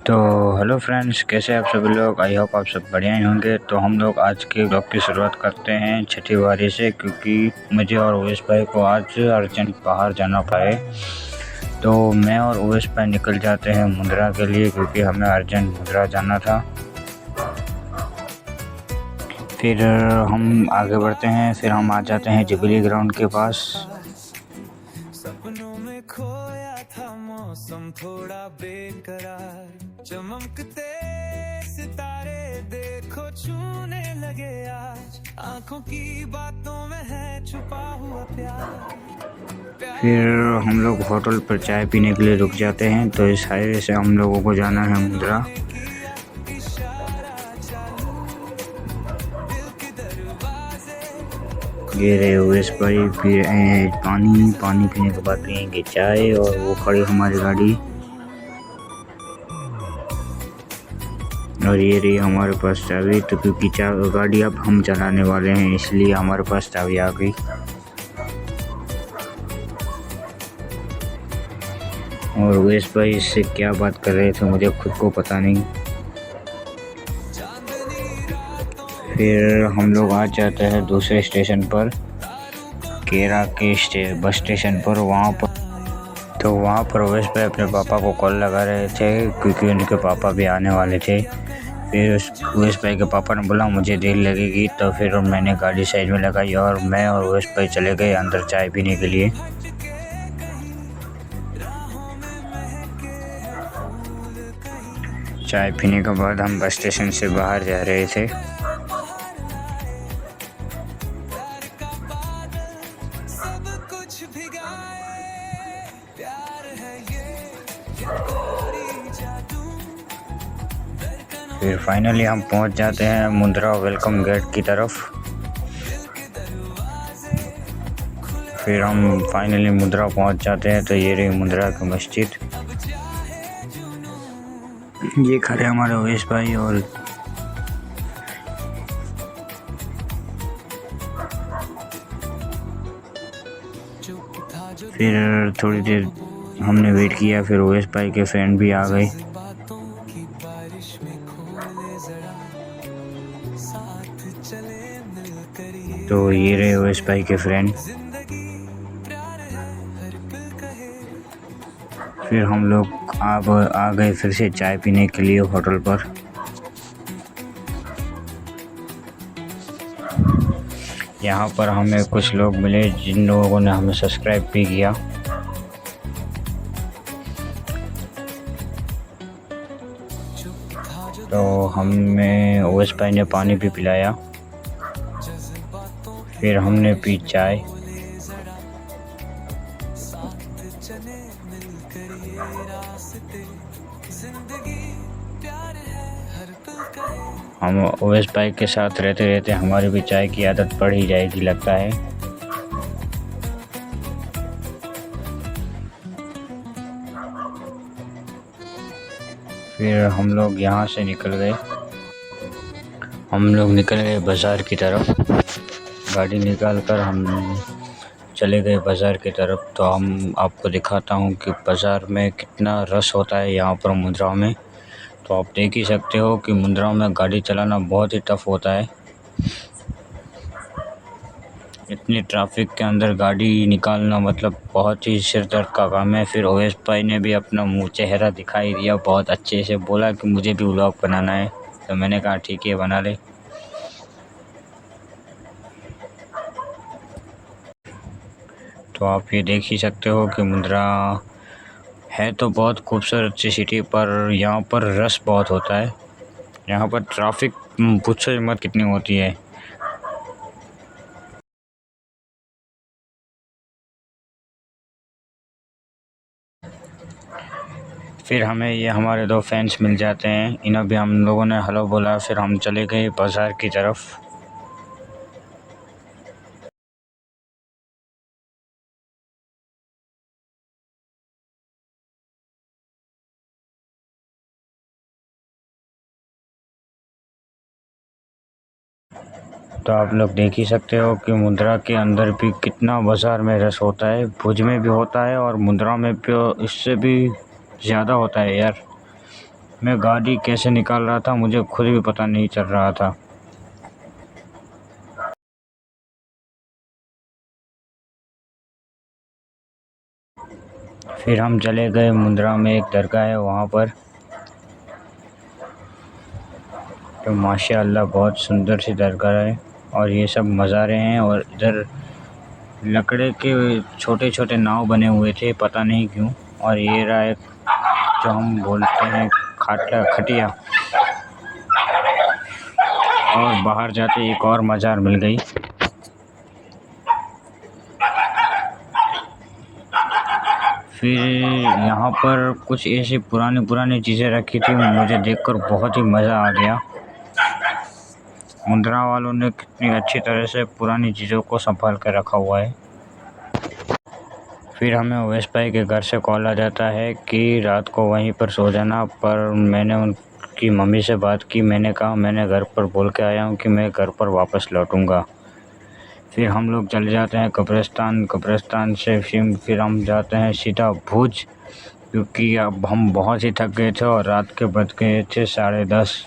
तो hello friends, कैसे आप सभी लोग। आई होप आप सब बढ़िया ही होंगे। तो हम लोग आज के ब्लॉग की शुरुआत करते हैं छठी बारी से, क्योंकि मुझे और उवेश भाई को आज अर्जेंट बाहर जाना पाए। तो मैं और उवेश भाई निकल जाते हैं मुंद्रा के लिए, क्योंकि हमें अर्जेंट मुंद्रा जाना था। फिर हम आगे बढ़ते हैं, फिर हम आ जाते हैं जुबली ग्राउंड के पास। सपनों में खोया था मौसम थोड़ा बेकरार, चमकते सितारे देखो छूने लगे आज, आंखों की बातों में है छुपा हुआ प्यार। फिर हम लोग होटल पर चाय पीने के लिए रुक जाते हैं। तो इस हाईवे से हम लोगों को जाना है मुंद्रा। ये रहे उवेश भाई पी रहे हैं पानी पीने के बाद पियेंगे चाय, और वो खड़ी हमारी गाड़ी। और ये रही हमारे पास चाबी। तो क्योंकि गाड़ी अब हम चलाने वाले हैं, इसलिए हमारे पास चाबी आ गई। और उवेश भाई इससे क्या बात कर रहे थे मुझे खुद को पता नहीं। फिर हम लोग आ जाते हैं दूसरे स्टेशन पर, केरा के बस स्टेशन पर। वहाँ पर उवेश भाई अपने पापा को कॉल लगा रहे थे, क्योंकि उनके पापा भी आने वाले थे। फिर उवेश भाई के पापा ने बोला मुझे देर लगेगी। तो फिर मैंने गाड़ी साइड में लगाई और मैं और उवेश भाई चले गए अंदर चाय पीने के लिए। चाय पीने के बाद हम बस स्टेशन से बाहर जा रहे थे। फिर फाइनली हम पहुंच जाते हैं मुंद्रा वेलकम गेट की तरफ। फिर हम फाइनली मुंद्रा पहुंच जाते हैं। तो ये रही मुंद्रा की मस्जिद। ये खड़े हमारे उवेश भाई। और फिर थोड़ी देर हमने वेट किया, फिर उवेश भाई के फ्रेंड भी आ गए। तो ये रहे उवेश भाई के फ्रेंड। फिर हम लोग आ गए फिर से चाय पीने के लिए होटल पर। यहाँ पर हमें कुछ लोग मिले जिन लोगों ने हमें सब्सक्राइब भी किया। तो हमें उवेश भाई ने पानी भी पिलाया। फिर हमने पी चाय। हम उवेश भाई के साथ रहते रहते हमारी भी चाय की आदत पड़ ही जाएगी लगता है। फिर हम लोग यहाँ से निकल गए। बाज़ार की तरफ। गाड़ी निकाल कर हम चले गए बाज़ार की तरफ। तो हम आपको दिखाता हूँ कि बाज़ार में कितना रश होता है यहाँ पर मुंद्रा में। तो आप देख ही सकते हो कि मुंद्रा में गाड़ी चलाना बहुत ही टफ होता है। इतनी ट्रैफिक के अंदर गाड़ी निकालना मतलब बहुत ही सिर दर्द का काम है। फिर उवेश भाई ने भी अपना मुँह चेहरा दिखाई दिया बहुत अच्छे से, बोला कि मुझे भी व्लॉग बनाना है। तो मैंने कहा ठीक है बना ले। तो आप ये देख ही सकते हो कि मुंद्रा है तो बहुत खूबसूरत सी सिटी, पर यहाँ पर रश बहुत होता है। यहाँ पर ट्रैफिक पूछो ही मत कितनी होती है। फिर हमें ये हमारे दो फ्रेंड्स मिल जाते हैं, इन्हें भी हम लोगों ने हेलो बोला। फिर हम चले गए बाज़ार की तरफ। तो आप लोग देख ही सकते हो कि मुंद्रा के अंदर भी कितना बाज़ार में रश होता है। भुज में भी होता है और मुंद्रा में भी इससे भी ज़्यादा होता है यार। मैं गाड़ी कैसे निकाल रहा था मुझे खुद भी पता नहीं चल रहा था। फिर हम चले गए मुंद्रा में, एक दरगाह है वहाँ पर, तो माशाअल्लाह बहुत सुंदर सी दरगाह है। और ये सब मज़ारे हैं और इधर लकड़े के छोटे छोटे नाव बने हुए थे, पता नहीं क्यों। और ये रहा एक जो हम बोलते हैं खाटला खटिया। और बाहर जाते एक और मज़ार मिल गई। फिर यहाँ पर कुछ ऐसी पुरानी चीज़ें रखी थी, मुझे देखकर बहुत ही मज़ा आ गया। मुंद्रा वालों ने कितनी अच्छी तरह से पुरानी चीज़ों को संभाल कर रखा हुआ है। फिर हमें अवैस भाई के घर से कॉल आ जाता है कि रात को वहीं पर सो जाना, पर मैंने उनकी मम्मी से बात की। मैंने कहा मैंने घर पर बोल के आया हूँ कि मैं घर पर वापस लौटूँगा। फिर हम लोग चले जाते हैं कब्रिस्तान से फिर हम जाते हैं सीधा भुज, क्योंकि अब हम बहुत ही थक गए थे और रात के बज गए थे 10:30।